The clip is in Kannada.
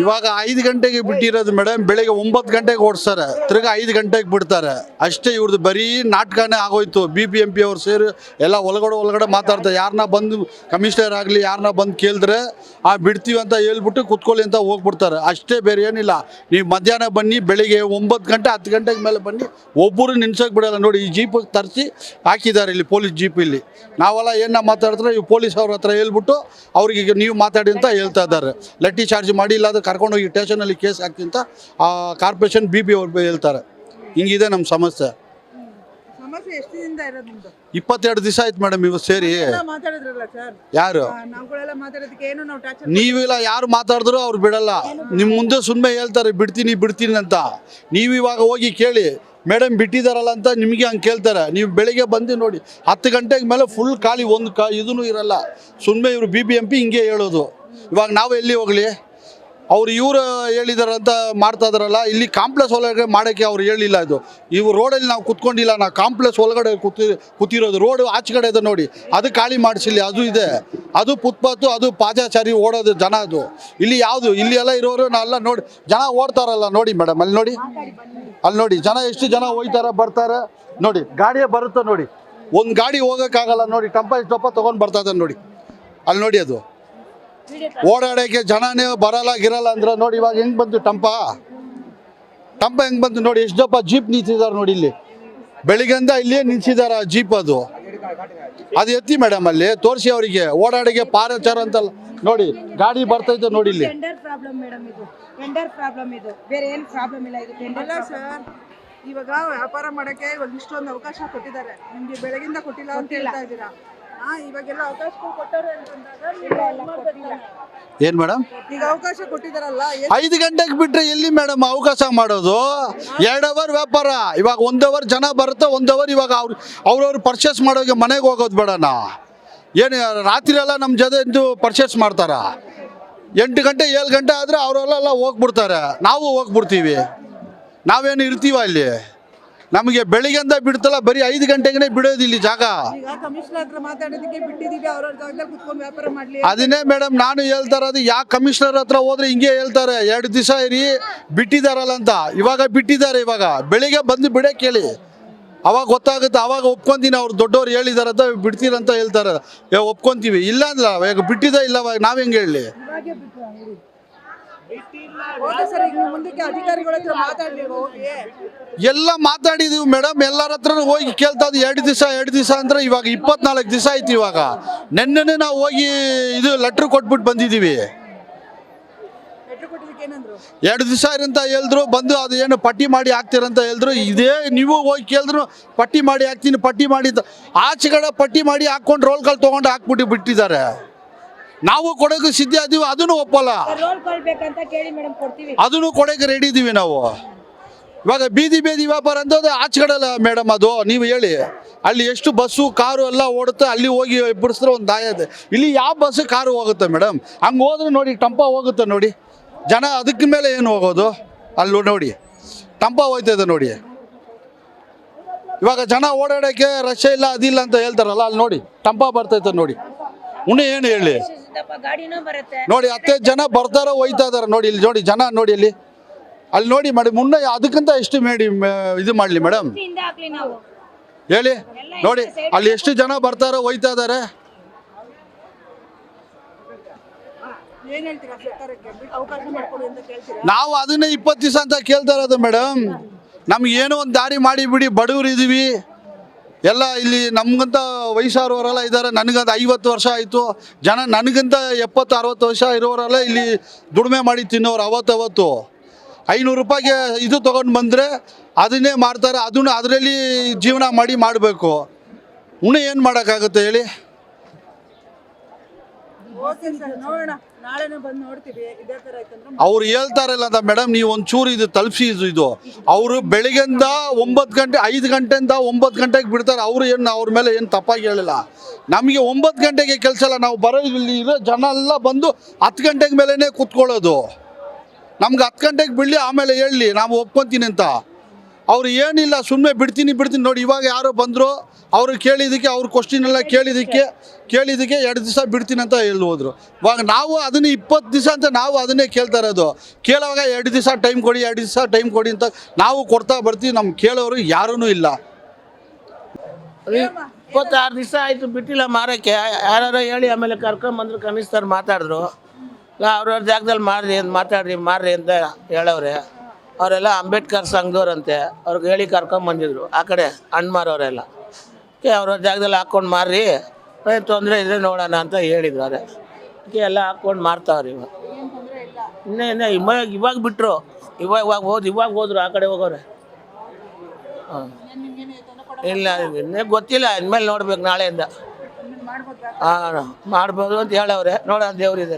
ಇವಾಗ 5 ಗಂಟೆಗೆ ಬಿಟ್ಟಿರೋದು ಮೇಡಮ್, ಬೆಳಿಗ್ಗೆ 9 ಗಂಟೆಗೆ ಓಡಿಸ್ತಾರೆ, ತಿರ್ಗಾ 5 ಗಂಟೆಗೆ ಬಿಡ್ತಾರೆ ಅಷ್ಟೇ. ಇವ್ರದ್ದು ಬರೀ ನಾಟಕನೇ ಆಗೋಯ್ತು. BBMP ಅವ್ರು ಸೇರಿ ಎಲ್ಲ ಒಳಗಡೆ ಮಾತಾಡ್ತಾರೆ. ಯಾರನ್ನ ಬಂದು ಕಮಿಷನರ್ ಆಗಲಿ ಯಾರನ್ನ ಬಂದು ಕೇಳಿದ್ರೆ ಬಿಡ್ತೀವಿ ಅಂತ ಹೇಳ್ಬಿಟ್ಟು ಕುತ್ಕೊಳ್ಳಿ ಅಂತ ಹೋಗ್ಬಿಡ್ತಾರೆ ಅಷ್ಟೇ, ಬೇರೆ ಏನಿಲ್ಲ. ನೀವು ಮಧ್ಯಾಹ್ನ ಬನ್ನಿ, ಬೆಳಿಗ್ಗೆ 9 ಗಂಟೆ 10 ಗಂಟೆಗೆ ಮೇಲೆ ಬನ್ನಿ, ಒಬ್ಬರು ನಿಲ್ಸೋಕೆ ಬಿಡಲ್ಲ. ನೋಡಿ, ಈ ಜೀಪ್ ತರಿಸಿ ಹಾಕಿದ್ದಾರೆ ಇಲ್ಲಿ, ಪೊಲೀಸ್ ಜೀಪ್. ಇಲ್ಲಿ ನಾವೆಲ್ಲ ಏನ ಮಾತಾಡಿದ್ರೆ ಇವು ಪೊಲೀಸ್ ಅವ್ರ ಹತ್ರ ಹೇಳ್ಬಿಟ್ಟು ಅವ್ರಿಗೆ ನೀವು ಮಾತಾಡಿ ಅಂತ ಹೇಳ್ತಾ ಇದ್ದಾರೆ. ಲಟ್ಟಿ ಚಾರ್ಜ್ ಮಾಡಿ, ಇಲ್ಲಾಂದ್ರೆ ಕರ್ಕೊಂಡೋಗಿ ಸ್ಟೇಷನಲ್ಲಿ ಕೇಸ್ ಹಾಕಿ ಅಂತ ಕಾರ್ಪೊರೇಷನ್ BP ಅವ್ರು ಹೇಳ್ತಾರೆ. ಹಿಂಗಿದೆ ನಮ್ಮ ಸಮಸ್ಯೆ. 22 ದಿವಸ ಆಯ್ತು ಮೇಡಮ್ ಇವು ಸೇರಿ. ಯಾರು ನೀವಿಲ್ಲ, ಯಾರು ಮಾತಾಡಿದ್ರು ಅವ್ರು ಬಿಡಲ್ಲ. ನಿಮ್ಮ ಮುಂದೆ ಸುಮ್ಮನೆ ಹೇಳ್ತಾರೆ ಬಿಡ್ತೀನಿ ಅಂತ. ನೀವು ಇವಾಗ ಹೋಗಿ ಕೇಳಿ, ಮೇಡಮ್ ಬಿಟ್ಟಿದ್ದಾರಲ್ಲ ಅಂತ ನಿಮಗೆ ಹಂಗೆ ಕೇಳ್ತಾರೆ. ನೀವು ಬೆಳಿಗ್ಗೆ ಬಂದು ನೋಡಿ, 10 ಗಂಟೆಗೆ ಮೇಲೆ ಫುಲ್ ಖಾಲಿ, ಒಂದು ಇದೂ ಇರಲ್ಲ. ಸುಮ್ಮನೆ ಇವರು BBMP ಹಿಂಗೆ ಹೇಳೋದು. ಇವಾಗ ನಾವು ಎಲ್ಲಿ ಹೋಗಲಿ? ಇವರು ಹೇಳಿದಾರಂತ ಮಾಡ್ತಾ ಇದಾರಲ್ಲ. ಇಲ್ಲಿ ಕಾಂಪ್ಲೆಕ್ಸ್ ಒಳಗಡೆ ಮಾಡೋಕ್ಕೆ ಅವ್ರು ಹೇಳಿಲ್ಲ. ಇವು ರೋಡಲ್ಲಿ ನಾವು ಕುತ್ಕೊಂಡಿಲ್ಲ, ನಾವು ಕಾಂಪ್ಲೆಕ್ಸ್ ಒಳಗಡೆ ಕೂತಿರೋದು. ರೋಡು ಆಚೆ ಕಡೆ ಇದೆ ನೋಡಿ, ಅದು ಖಾಲಿ ಮಾಡಿಸಿಲ್ಲ. ಅದು ಇದೆ, ಅದು ಫುಟ್ಪಾತು, ಅದು ಪಾದಚಾರಿ ಓಡೋದು ಜನ. ಅದು ಇಲ್ಲಿ ಯಾವುದು, ಇಲ್ಲಿ ಎಲ್ಲ ಇರೋರು ನಾವೆಲ್ಲ ನೋಡಿ ಜನ ಓಡ್ತಾರಲ್ಲ ನೋಡಿ ಮೇಡಮ್. ಅಲ್ಲಿ ನೋಡಿ ಜನ ಎಷ್ಟು ಜನ ಹೋಯ್ತಾರೆ ಬರ್ತಾರೆ ನೋಡಿ. ಗಾಡಿಯೇ ಬರುತ್ತೆ ನೋಡಿ, ಒಂದು ಗಾಡಿ ಹೋಗೋಕ್ಕಾಗಲ್ಲ ನೋಡಿ. ಟಂಪ ತೊಗೊಂಡು ಬರ್ತಾ ಇದ್ದಾನೆ ನೋಡಿ. ಅಲ್ಲಿ ನೋಡಿ, ಅದು ಓಡಾಡೋಕ್ಕೆ ಜನನೇ ಗಿರಲ್ಲ ಅಂದ್ರೆ ನೋಡಿ. ಇವಾಗ ಹೆಂಗೆ ಬಂತು ಟಂಪ ಹೆಂಗೆ ಬಂತು ನೋಡಿ. ಎಷ್ಟು ಜಪ್ಪ ಜೀಪ್ ನಿಂತಿದ್ದಾರೆ ನೋಡಿ. ಇಲ್ಲಿ ಬೆಳಿಗ್ಗೆಂದ ಇಲ್ಲೇ ನಿಲ್ಸಿದಾರ ಜೀಪ್. ಅದು ಎತ್ತಿ ಮೇಡಮ್, ಅಲ್ಲಿ ತೋರಿಸಿ ಅವರಿಗೆ. ಓಡಾಡಿಗೆ ಪಾದಚಾರ ಅಂತಲ್ಲ ನೋಡಿ, ಗಾಡಿ ಬರ್ತೈತೆ ನೋಡಿ. ಇಲ್ಲಿ ಇವಾಗ ವ್ಯಾಪಾರ ಮಾಡಕ್ಕೆ ಇವಾಗ ಇಷ್ಟೊಂದು ಅವಕಾಶ ಕೊಟ್ಟಿದ್ದಾರೆ ನಿಮ್ಗೆ, ಬೆಳಗಿಂದ ಕೊಟ್ಟಿಲ್ಲ ಅಂತ ಹೇಳ್ತಾ ಇದ್ದೀರಾ. ಇವಾಗೆಲ್ಲ ಅವಕಾಶ ಕೊಟ್ಟವ್ರೆ ಅಂತಂದಾಗ ಏನ್ ಮೇಡಮ್, ಈಗ ಅವಕಾಶ ಕೊಟ್ಟಿದಾರಲ್ಲ. 5 ಗಂಟೆಗೆ ಬಿಟ್ರೆ ಎಲ್ಲಿ ಮೇಡಮ್ ಅವಕಾಶ ಮಾಡೋದು? 2 ಅವರ್ ವ್ಯಾಪಾರ. ಇವಾಗ 1 ಅವರ್ ಜನ ಬರುತ್ತೆ, 1 ಅವರ್ ಇವಾಗ ಅವ್ರವ್ರು ಪರ್ಚೇಸ್ ಮಾಡೋಕೆ ಮನೆಗೆ ಹೋಗೋದು ಬೇಡನಾ? ಏನು ರಾತ್ರಿ ಎಲ್ಲ ನಮ್ಮ ಜೊತೆ ಪರ್ಚೇಸ್ ಮಾಡ್ತಾರ? 8 ಗಂಟೆ 7 ಗಂಟೆ ಆದರೆ ಅವರೆಲ್ಲ ಹೋಗ್ಬಿಡ್ತಾರೆ, ನಾವು ಹೋಗ್ಬಿಡ್ತೀವಿ. ನಾವೇನು ಇರ್ತೀವ ಇಲ್ಲಿ? ನಮಗೆ ಬೆಳಿಗ್ಗೆಂದ ಬಿಡ್ತಲ್ಲ, ಬರೀ 5 ಗಂಟೆಗೆ ಬಿಡೋದು ಇಲ್ಲಿ ಜಾಗ. ಅದನ್ನೇ ಮೇಡಮ್ ನಾನು ಹೇಳ್ತಾ ಇರೋದು. ಯಾಕೆ ಕಮಿಷನರ್ ಹತ್ರ ಹೋದ್ರೆ ಹಿಂಗೆ ಹೇಳ್ತಾರೆ, 2 ದಿವಸ ಇರಿ ಬಿಟ್ಟಿದ್ದಾರಲ್ಲ ಅಂತ. ಇವಾಗ ಬಿಟ್ಟಿದ್ದಾರೆ, ಇವಾಗ ಬೆಳಿಗ್ಗೆ ಬಂದು ಬಿಡಕ್ಕೆ ಹೇಳಿ, ಅವಾಗ ಗೊತ್ತಾಗುತ್ತೆ. ಅವಾಗ ಒಪ್ಕೊಂತೀನಿ, ಅವ್ರು ದೊಡ್ಡವ್ರು ಹೇಳಿದಾರಂತ ಬಿಡ್ತೀರಂತ ಹೇಳ್ತಾರೆ, ಒಪ್ಕೊಂತೀವಿ. ಇಲ್ಲ ಅಂದ್ರ ಇವಾಗ ಬಿಟ್ಟಿದ ಇಲ್ಲ, ನಾವ್ ಹೆಂಗೆ ಹೇಳಿ? ಎಲ್ಲ ಮಾತಾಡಿದೀವಿ ಮೇಡಮ್, ಎಲ್ಲರ ಹತ್ರ ಹೋಗಿ ಕೇಳ್ತಾ ಇದ್ದೀವಿ. 2 ದಿವಸ ಅಂದ್ರೆ ಇವಾಗ 24 ದಿವಸ ಆಯ್ತು. ಇವಾಗ ನೆನ್ನೆ ನಾವು ಹೋಗಿ ಲೆಟ್ರ್ ಕೊಟ್ಬಿಟ್ಟು ಬಂದಿದ್ದೀವಿ. 2 ದಿವಸ ಅಂತ ಹೇಳಿದ್ರು. ಬಂದು ಅದು ಏನು ಪಟ್ಟಿ ಮಾಡಿ ಹಾಕ್ತೀರಂತ ಹೇಳಿದ್ರು. ಇದೇ ನೀವು ಹೋಗಿ ಕೇಳಿದ್ರು, ಪಟ್ಟಿ ಮಾಡಿ ಹಾಕ್ತೀನಿ, ಪಟ್ಟಿ ಮಾಡಿ ಆಚೆ ಕಡೆ ಪಟ್ಟಿ ಮಾಡಿ ಹಾಕೊಂಡು ರೋಲ್ ಕಾಲ್ ತೊಗೊಂಡು ಹಾಕ್ಬಿಟ್ಟು ಬಿಟ್ಟಿದ್ದಾರೆ. ನಾವು ಕೊಡೋಕೆ ಸಿದ್ಧ ಇದೀವಿ, ಅದನ್ನು ಒಪ್ಪಲ್ಲ. ಅದನ್ನು ಕೊಡೋಕೆ ರೆಡಿ ಇದೀವಿ ನಾವು. ಇವಾಗ ಬೀದಿ ವ್ಯಾಪಾರ ಅಂತಂದ್ರೆ ಆಚೆ ಕಡೆ ಅಲ್ಲ ಮೇಡಮ್. ಅದು ನೀವು ಹೇಳಿ, ಅಲ್ಲಿ ಎಷ್ಟು ಬಸ್ಸು ಕಾರು ಎಲ್ಲ ಓಡುತ್ತೆ, ಅಲ್ಲಿ ಹೋಗಿ ಬಿಡಿಸಿದ್ರೆ ಒಂದು ದಾಯ ಇದೆ. ಇಲ್ಲಿ ಯಾವ ಬಸ್ಸು ಕಾರು ಹೋಗುತ್ತೆ ಮೇಡಮ್? ಹಂಗೆ ಹೋದ್ರೆ ನೋಡಿ, ಟಂಪ ಹೋಗುತ್ತೆ ನೋಡಿ. ಜನ ಅದಕ್ಕೆ ಮೇಲೆ ಏನು ಹೋಗೋದು? ಅಲ್ಲಿ ನೋಡಿ ಟಂಪ ಹೋಯ್ತದೆ ನೋಡಿ. ಇವಾಗ ಜನ ಓಡಾಡೋಕ್ಕೆ ರಶ್ ಇಲ್ಲ, ಅದಿಲ್ಲ ಅಂತ ಹೇಳ್ತಾರಲ್ಲ, ಅಲ್ಲಿ ನೋಡಿ ಟಂಪ ಬರ್ತೈತೆ ನೋಡಿ. ಏನು ಹೇಳಿ ನೋಡಿ, 15 ಜನ ಬರ್ತಾರ ಹೋಯ್ತಾ ಇದಾರೆ ನೋಡಿ. ಇಲ್ಲಿ ನೋಡಿ ಜನ ನೋಡಿ, ಅಲ್ಲಿ ನೋಡಿ ಮಾಡಿ. ಮುನ್ನ ಅದಕ್ಕಿಂತ ಎಷ್ಟು ಇದು ಮಾಡಲಿ ಮೇಡಮ್ ಹೇಳಿ? ನೋಡಿ ಅಲ್ಲಿ ಎಷ್ಟು ಜನ ಬರ್ತಾರೋ ಹೋಯ್ತಾ ಇದಾರೆ. ನಾವು ಅದನ್ನೇ 20 ದಿವಸ ಅಂತ ಕೇಳ್ತಾ ಇರೋದು ಮೇಡಮ್. ನಮ್ಗೆ ಏನೋ ಒಂದು ದಾರಿ ಮಾಡಿ ಬಿಡಿ, ಬಡವರು ಇದೀವಿ ಎಲ್ಲ. ಇಲ್ಲಿ ನಮ್ಗಂತ ವಯಸ್ಸಾದವರೆಲ್ಲ ಇದ್ದಾರೆ. ನನಗಂತ 50 ವರ್ಷ ಆಯಿತು. ಜನ ನನಗಂತ 70-60 ವರ್ಷ ಇರೋರೆಲ್ಲ ಇಲ್ಲಿ ದುಡಿಮೆ ಮಾಡಿ ತಿನ್ನೋರು. ಅವತ್ತು 500 ರೂಪಾಯಿಗೆ ತೊಗೊಂಡು ಬಂದರೆ ಅದನ್ನೇ ಮಾಡ್ತಾರೆ. ಅದರಲ್ಲಿ ಜೀವನ ಮಾಡಬೇಕು. ಏನು ಮಾಡೋಕ್ಕಾಗುತ್ತೆ ಹೇಳಿ? ಅವ್ರು ಹೇಳ್ತಾರಲ್ಲ ಅಂತ ಮೇಡಮ್, ನೀವು ಒಂಚೂರು ತಲುಪಿಸಿ. ಅವರು ಬೆಳಿಗ್ಗೆಂದ 9 ಗಂಟೆ 5 ಗಂಟೆಯಿಂದ 9 ಗಂಟೆಗೆ ಬಿಡ್ತಾರೆ. ಅವರು ಏನು ಅವ್ರ ಮೇಲೆ ಏನು ತಪ್ಪಾಗಿ ಹೇಳಿಲ್ಲ. ನಮಗೆ 9 ಗಂಟೆಗೆ ಕೆಲಸ ಇಲ್ಲ. ನಾವು ಬರೋ ಇಲ್ಲಿ ಇರೋ ಜನ ಎಲ್ಲ ಬಂದು 10 ಗಂಟೆಗೆ ಮೇಲೇ ಕೂತ್ಕೊಳ್ಳೋದು. ನಮ್ಗೆ 10 ಗಂಟೆಗೆ ಬಿಡಲಿ, ಆಮೇಲೆ ಹೇಳಲಿ ನಾವು ಒಪ್ಕೊತೀನಿ ಅಂತ. ಅವ್ರು ಏನಿಲ್ಲ ಸುಮ್ಮನೆ ಬಿಡ್ತೀನಿ ನೋಡಿ. ಇವಾಗ ಯಾರೋ ಬಂದರು, ಅವರು ಕೇಳಿದ್ದಕ್ಕೆ ಅವ್ರ ಕ್ವಶ್ಚಿನ್ ಎಲ್ಲ ಕೇಳಿದ್ದಕ್ಕೆ 2 ದಿವಸ ಬಿಡ್ತೀನಿ ಅಂತ ಹೇಳಿ ಹೋದ್ರು. ಇವಾಗ ನಾವು ಅದನ್ನು 20 ದಿವಸ ಅಂತ ನಾವು ಅದನ್ನೇ ಕೇಳ್ತಾ ಇರೋದು. ಕೇಳೋವಾಗ 2 ದಿವಸ ಟೈಮ್ ಕೊಡಿ, 2 ದಿವಸ ಟೈಮ್ ಕೊಡಿ ಅಂತ ನಾವು ಕೊಡ್ತಾ ಬರ್ತೀವಿ. ನಮ್ಮ ಕೇಳೋರು ಯಾರೂ ಇಲ್ಲ. 26 ದಿವಸ ಆಯಿತು ಬಿಟ್ಟಿಲ್ಲ ಮಾರೋಕ್ಕೆ. ಯಾರು ಹೇಳಿ ಆಮೇಲೆ ಕರ್ಕೊಂಬಂದ್ರು, ಕಮಿಷನರ್ ಮಾತಾಡಿದ್ರು. ಇಲ್ಲ ಅವ್ರವ್ರ ಜಾಗದಲ್ಲಿ ಮಾರ್ರಿ ಅಂತ ಹೇಳವ್ರೆ. ಅವರೆಲ್ಲ ಅಂಬೇಡ್ಕರ್ ಸಂಘದವ್ರಂತೆ, ಅವ್ರಿಗೆ ಹೇಳಿ ಕರ್ಕೊಂಬಂದಿದ್ರು ಆ ಕಡೆ ಹಣ್ಣು ಮಾರೋರೆಲ್ಲ. ಅವ್ರವ್ರ ಜಾಗದಲ್ಲಿ ಹಾಕ್ಕೊಂಡು ಮಾರ್ರಿ, ಏನು ತೊಂದರೆ ಇದ್ರೆ ನೋಡೋಣ ಅಂತ ಹೇಳಿದ್ರು. ಅದಕ್ಕೆ ಎಲ್ಲ ಹಾಕ್ಕೊಂಡು ಮಾರ್ತಾವ್ರಿ. ಇನ್ನೇ ಇವಾಗ ಬಿಟ್ಟರು, ಇವಾಗ ಹೋದ್ರು ಆ ಕಡೆ ಹೋಗೋರೆ. ಹಾಂ ಇಲ್ಲ ಇನ್ನೇ ಗೊತ್ತಿಲ್ಲ, ಇನ್ಮೇಲೆ ನೋಡ್ಬೇಕು ನಾಳೆಯಿಂದ. ಹಾಂ ಮಾಡ್ಬೋದು ಅಂತ ಹೇಳವ್ರೆ, ನೋಡೋಣ ದೇವ್ರಿದೆ.